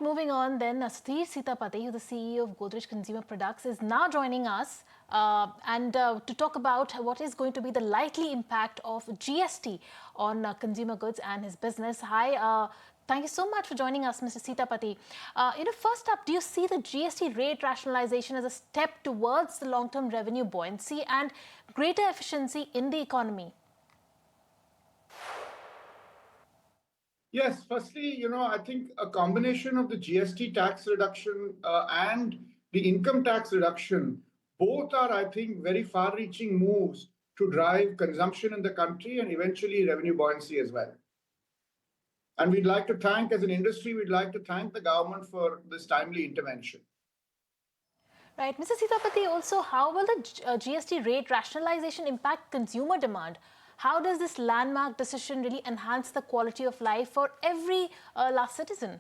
moving on then, Seethapati, who's the CEO of Godrej Consumer Products, is now joining us to talk about what is going to be the likely impact of GST on consumer goods and his business. Hi, thank you so much for joining us, Mr. Seethapati. First up, do you see the GST rate rationalization as a step towards the long-term revenue buoyancy and greater efficiency in the economy? Yes, firstly, I think a combination of the GST tax reduction and the income tax reduction, both are, I think, very far-reaching moves to drive consumption in the country and eventually revenue buoyancy as well. And we'd like to thank, as an industry, we'd like to thank the government for this timely intervention. Right. Mr. Seethapati, also, how will the GST rate rationalization impact consumer demand? How does this landmark decision really enhance the quality of life for every last citizen?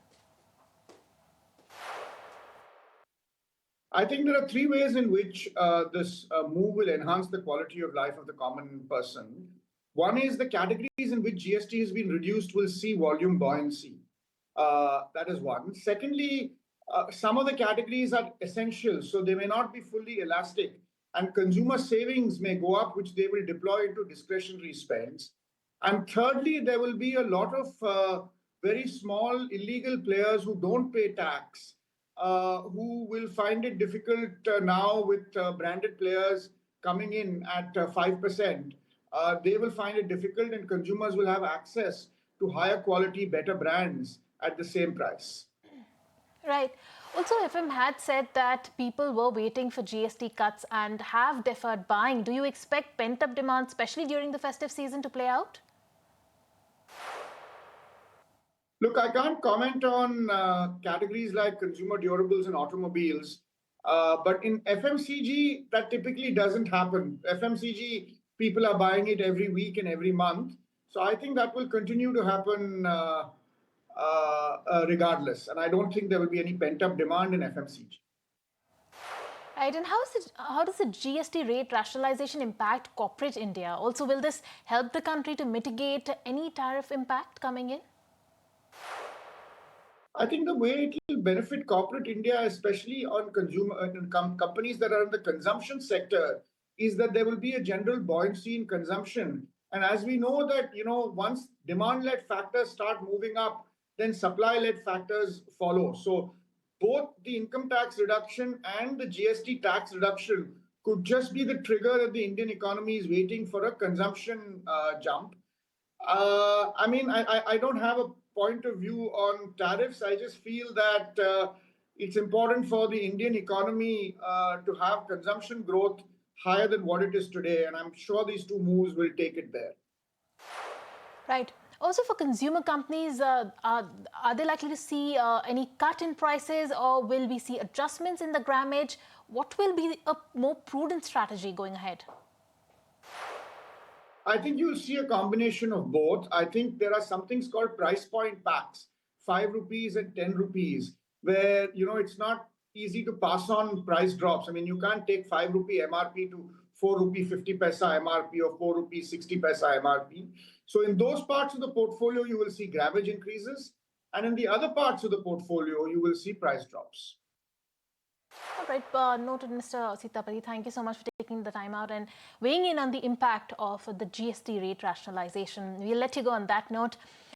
I think there are three ways in which this move will enhance the quality of life of the common person. One is the categories in which GST has been reduced will see volume buoyancy. That is one. Secondly, some of the categories are essential, so they may not be fully elastic, and consumer savings may go up, which they will deploy into discretionary spends. And thirdly, there will be a lot of very small illegal players who don't pay tax, who will find it difficult now with branded players coming in at 5%. They will find it difficult, and consumers will have access to higher quality, better brands at the same price. Right. Also, FM had said that people were waiting for GST cuts and have deferred buying. Do you expect pent-up demand, especially during the festive season, to play out? Look, I can't comment on categories like consumer durables and automobiles, but in FMCG, that typically doesn't happen. FMCG, people are buying it every week and every month. So I think that will continue to happen regardless. And I don't think there will be any pent-up demand in FMCG. Right, and how does the GST rate rationalization impact corporate India? Also, will this help the country to mitigate any tariff impact coming in? I think the way it will benefit corporate India, especially on companies that are in the consumption sector, is that there will be a general buoyancy in consumption. And as we know that, once demand-led factors start moving up, then supply-led factors follow. So both the income tax reduction and the GST tax reduction could just be the trigger that the Indian economy is waiting for a consumption jump. I don't have a point of view on tariffs. I just feel that it's important for the Indian economy to have consumption growth higher than what it is today. And I'm sure these two moves will take it there. Right. Also, for consumer companies, are they likely to see any cut in prices, or will we see adjustments in the grammage? What will be a more prudent strategy going ahead? I think you'll see a combination of both. I think there are some things called price point packs, 5 rupees and 10 rupees, where, it's not easy to pass on price drops. I mean, you can't take 5 rupee MRP to 4 rupee 50 paisa MRP or 4 rupee 60 paisa MRP. So in those parts of the portfolio, you will see grammage increases. And in the other parts of the portfolio, you will see price drops. All right, noted, Mr. Seethapati. Thank you so much for taking the time out and weighing in on the impact of the GST rate rationalization. We'll let you go on that note.